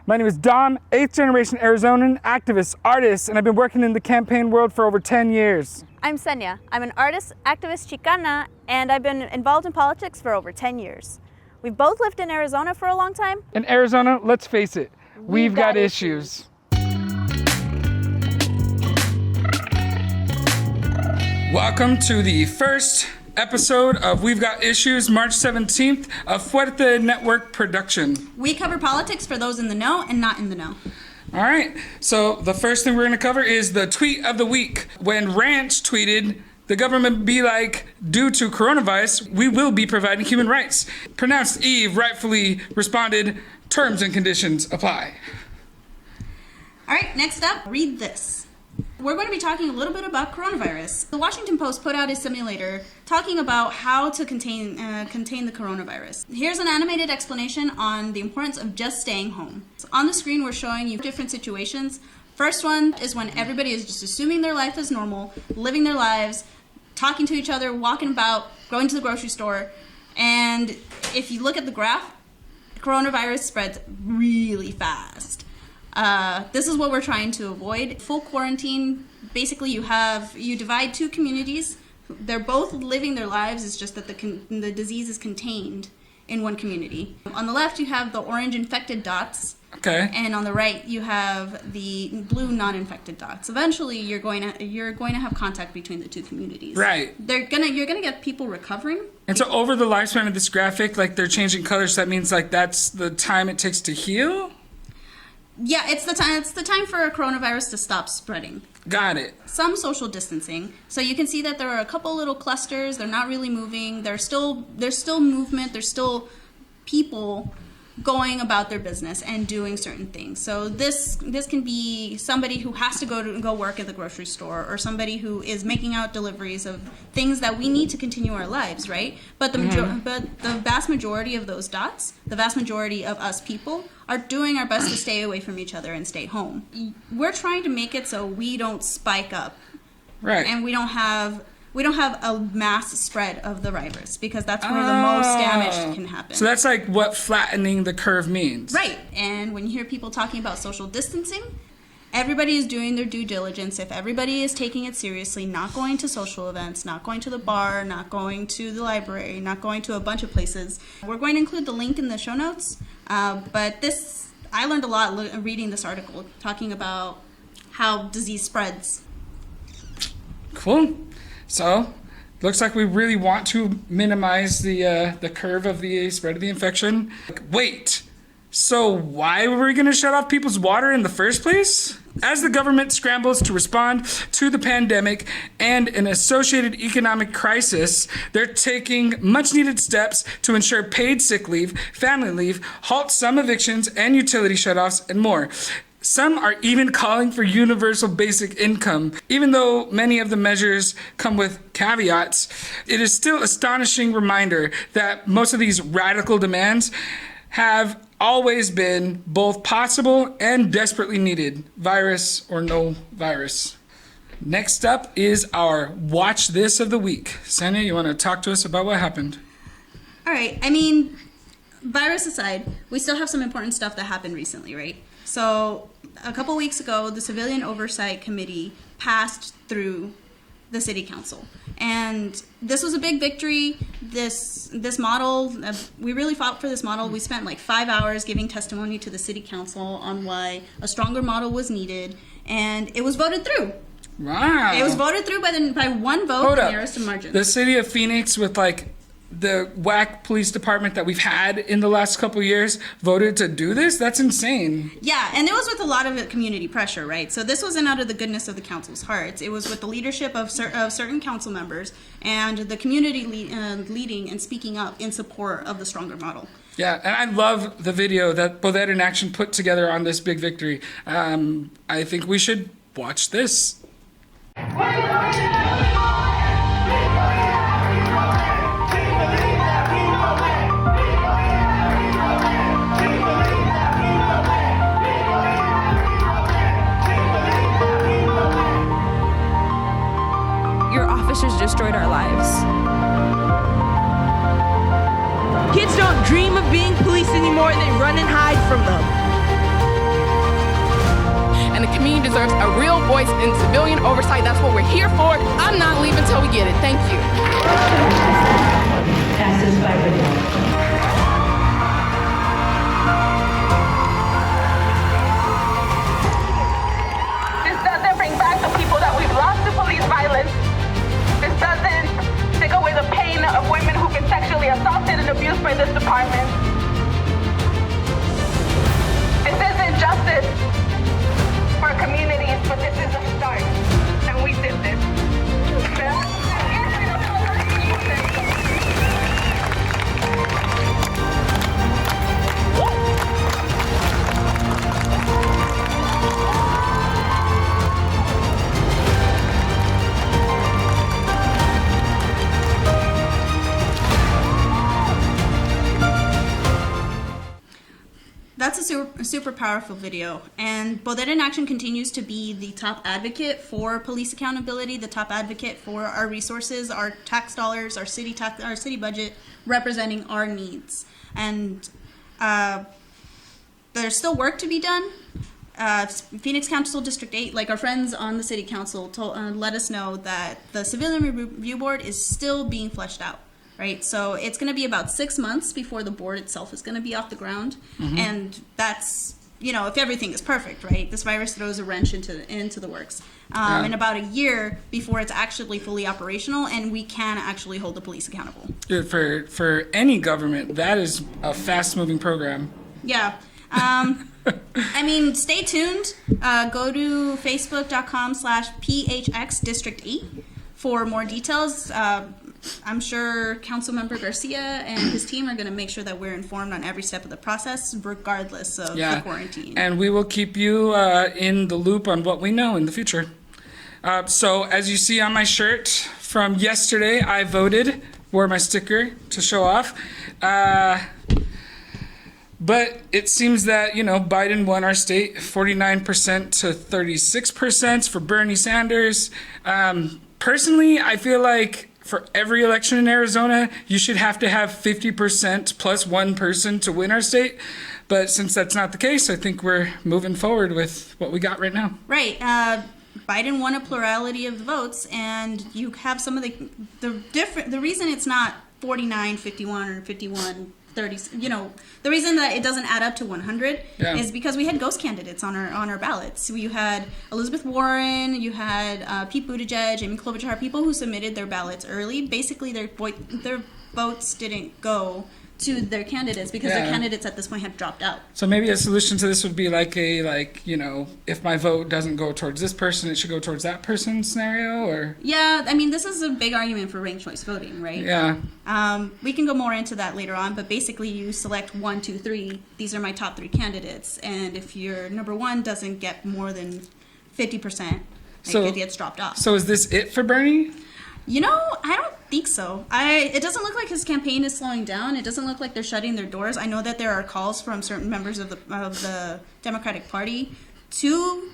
My name is Dom, 8th generation Arizonan, activist, artist, and I've been working in the campaign world for over 10 years. I'm Senya. I'm an artist, activist Chicana, and I've been involved in politics for over 10 years. We've both lived in Arizona for a long time. In Arizona, let's face it, we've got issues. Welcome to the first episode of We've Got Issues, March 17th, a Fuerte Network production. We cover politics for those in the know and not in the know. All right, so the first thing we're going to cover is the tweet of the week. When Ranch tweeted, the government be like, due to coronavirus, we will be providing human rights. Pronounced Eve rightfully responded, terms and conditions apply. All right, next up, read this. We're going to be talking a little bit about coronavirus. The Washington Post put out a simulator talking about how to contain the coronavirus. Here's an animated explanation on the importance of just staying home. So on the screen, we're showing you different situations. First one is when everybody is just assuming their life is normal, living their lives, talking to each other, walking about, going to the grocery store. And if you look at the graph, coronavirus spreads really fast. This is what we're trying to avoid. Full quarantine, basically you divide two communities. They're both living their lives, it's just that the disease is contained in one community. On the left, you have the orange infected dots. Okay. And on the right, you have the blue non-infected dots. Eventually, you're going to have contact between the two communities. Right. You're gonna get people recovering. And so over the lifespan of this graphic, like they're changing colors, so that means like that's the time it takes to heal? Yeah, it's the time for a coronavirus to stop spreading. Got it. Some social distancing. So you can see that there are a couple little clusters. They're not really moving. There's still movement. There's still people going about their business and doing certain things. So this can be somebody who has to go work at the grocery store, or somebody who is making out deliveries of things that we need to continue our lives, right? But the vast majority of those dots, the vast majority of us people, are doing our best to stay away from each other and stay home. We're trying to make it so we don't spike up, right? And we don't have a mass spread of the virus, because that's where the most damage can happen. So that's like what flattening the curve means. Right. And when you hear people talking about social distancing, everybody is doing their due diligence. If everybody is taking it seriously, not going to social events, not going to the bar, not going to the library, not going to a bunch of places, we're going to include the link in the show notes. But I learned a lot reading this article, talking about how disease spreads. Cool. So, looks like we really want to minimize the curve of the spread of the infection. Wait, so why were we going to shut off people's water in the first place? As the government scrambles to respond to the pandemic and an associated economic crisis, they're taking much-needed steps to ensure paid sick leave, family leave, halt some evictions and utility shutoffs, and more. Some are even calling for universal basic income. Even though many of the measures come with caveats, it is still an astonishing reminder that most of these radical demands have always been both possible and desperately needed, virus or no virus. Next up is our Watch This of the Week. Sanya, you want to talk to us about what happened? All right. I mean, virus aside, we still have some important stuff that happened recently, right? So a couple weeks ago, the Civilian Oversight Committee passed through the City Council. And this was a big victory. This model, we really fought for this model. We spent like 5 hours giving testimony to the City Council on why a stronger model was needed. And it was voted through. Wow. It was voted through by one vote, the nearest margin. The city of Phoenix, with like the whack police department that we've had in the last couple of years, voted to do this? That's insane. Yeah, and it was with a lot of community pressure, right? So this wasn't out of the goodness of the council's hearts. It was with the leadership of certain council members and the community leading and speaking up in support of the stronger model. Yeah, and I love the video that Bodet in Action put together on this big victory. I think we should watch this. Your officers destroyed our lives. Kids don't dream of being police anymore, they run and hide from them. voice in civilian oversight. That's what we're here for. I'm not leaving till we get it. Thank you. Passes by the This doesn't bring back the people that we've lost to police violence. This doesn't take away the pain of women who've been sexually assaulted and abused by this department. This isn't justice for communities, but this is a start. And we did this. That's a super powerful video, and Bodega in Action continues to be the top advocate for police accountability, the top advocate for our resources, our tax dollars, our city budget, representing our needs. And there's still work to be done. Phoenix Council District 8, like our friends on the city council, let us know that the Civilian Review Board is still being fleshed out. Right, so it's going to be about 6 months before the board itself is going to be off the ground, and that's, you know, if everything is perfect, right? This virus throws a wrench into the works, and about a year before it's actually fully operational, and we can actually hold the police accountable. Dude, for any government, that is a fast-moving program. Yeah. I mean, stay tuned. Go to facebook.com/PHX District 8 for more details. I'm sure Councilmember Garcia and his team are going to make sure that we're informed on every step of the process, regardless of the quarantine. And we will keep you in the loop on what we know in the future. So as you see on my shirt from yesterday, I voted, wore my sticker to show off. But it seems that, you know, Biden won our state 49% to 36% for Bernie Sanders. Personally, I feel like for every election in Arizona, you should have to have 50% plus one person to win our state. But since that's not the case, I think we're moving forward with what we got right now. Right. Biden won a plurality of the votes, and you have some of the reason it's not 49, 51, or 51, 30, you know, the reason that it doesn't add up to 100 is because we had ghost candidates on our ballots. So you had Elizabeth Warren, you had Pete Buttigieg, Amy Klobuchar, people who submitted their ballots early. Basically, their votes didn't go to their candidates because their candidates at this point had dropped out. So maybe a solution to this would be like you know, if my vote doesn't go towards this person, it should go towards that person scenario, or? Yeah, I mean, this is a big argument for ranked choice voting, right? Yeah. We can go more into that later on, but basically you select 1, 2, 3. These are my top 3 candidates, and if your number 1 doesn't get more than 50%, it gets dropped off. So is this it for Bernie? You know, I don't think so. It doesn't look like his campaign is slowing down. It doesn't look like they're shutting their doors. I know that there are calls from certain members of the Democratic Party to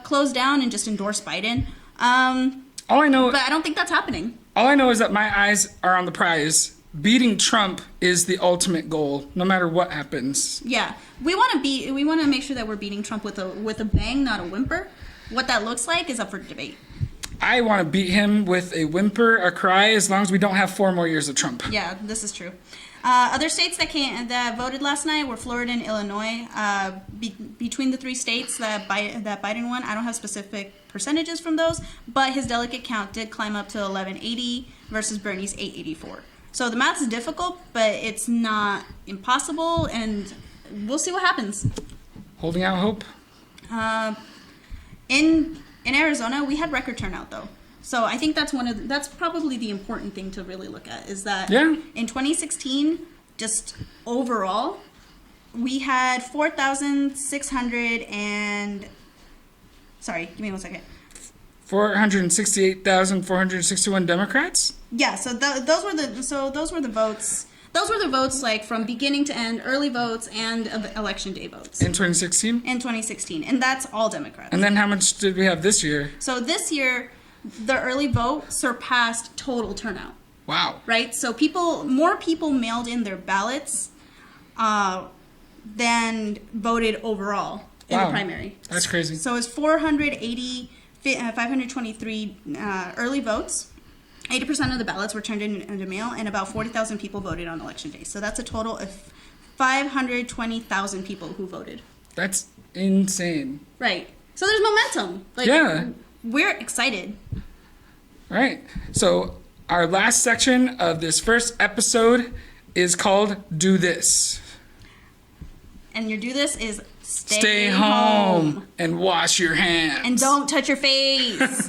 close down and just endorse Biden. All I know, but I don't think that's happening. All I know is that my eyes are on the prize. Beating Trump is the ultimate goal, no matter what happens. Yeah, we want to make sure that we're beating Trump with a bang, not a whimper. What that looks like is up for debate. I want to beat him with a whimper, a cry, as long as we don't have 4 more years of Trump. Yeah, this is true. Other states that voted last night were Florida and Illinois. Between the 3 states that Biden won, I don't have specific percentages from those, but his delegate count did climb up to 1180 versus Bernie's 884. So the math is difficult, but it's not impossible, and we'll see what happens. Holding out hope. In Arizona, we had record turnout, though. So I think that's probably the important thing to really look at, is that in 2016, just overall, we had 468,461 Democrats? Yeah, so those were the votes. Those were the votes, like, from beginning to end, early votes and election day votes. In 2016? In 2016, and that's all Democrats. And then how much did we have this year? So this year, the early vote surpassed total turnout. Wow. Right? So more people mailed in their ballots than voted overall in the primary. That's crazy. So it's 480 523 early votes. 80% of the ballots were turned in the mail, and about 40,000 people voted on election day. So that's a total of 520,000 people who voted. That's insane. Right. So there's momentum. Like, Yeah. We're excited. All right. So our last section of this first episode is called Do This. And your do this is Stay home and wash your hands. and don't touch your face.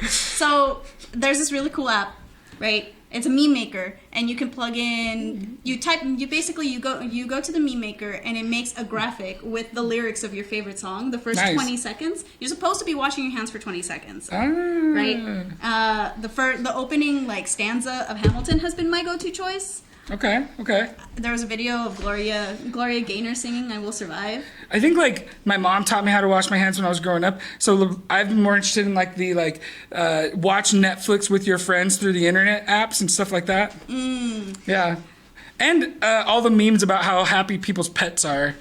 So there's this really cool app, right? It's a meme maker, and you can plug in. You go to the meme maker, and it makes a graphic with the lyrics of your favorite song. The first Nice. 20 seconds, you're supposed to be washing your hands for 20 seconds, Ah. right? The opening like stanza of Hamilton has been my go-to choice. Okay. There was a video of Gloria Gaynor singing "I Will Survive." I think like my mom taught me how to wash my hands when I was growing up. So I've been more interested in like the watch Netflix with your friends through the internet apps and stuff like that. Yeah. And all the memes about how happy people's pets are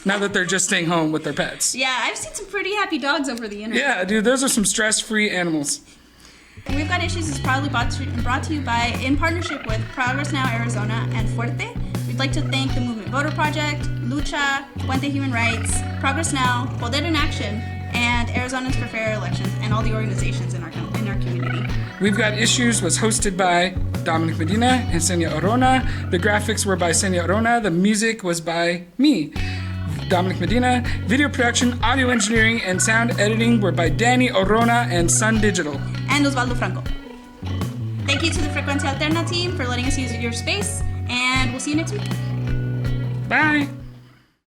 now that they're just staying home with their pets. Yeah, I've seen some pretty happy dogs over the internet. Yeah, dude, those are some stress-free animals. We've Got Issues is proudly brought to you by, in partnership with Progress Now Arizona and Fuerte. We'd like to thank the Movement Voter Project, Lucha, Puente Human Rights, Progress Now, Poder in Action, and Arizonans for Fair Elections, and all the organizations in our community. We've Got Issues was hosted by Dominic Medina and Senia Orona. The graphics were by Senia Orona. The music was by me, Dominic Medina. Video production, audio engineering, and sound editing were by Danny Orona and Sun Digital. And Osvaldo Franco. Thank you to the Frecuencia Alterna team for letting us use your space, and we'll see you next week. Bye.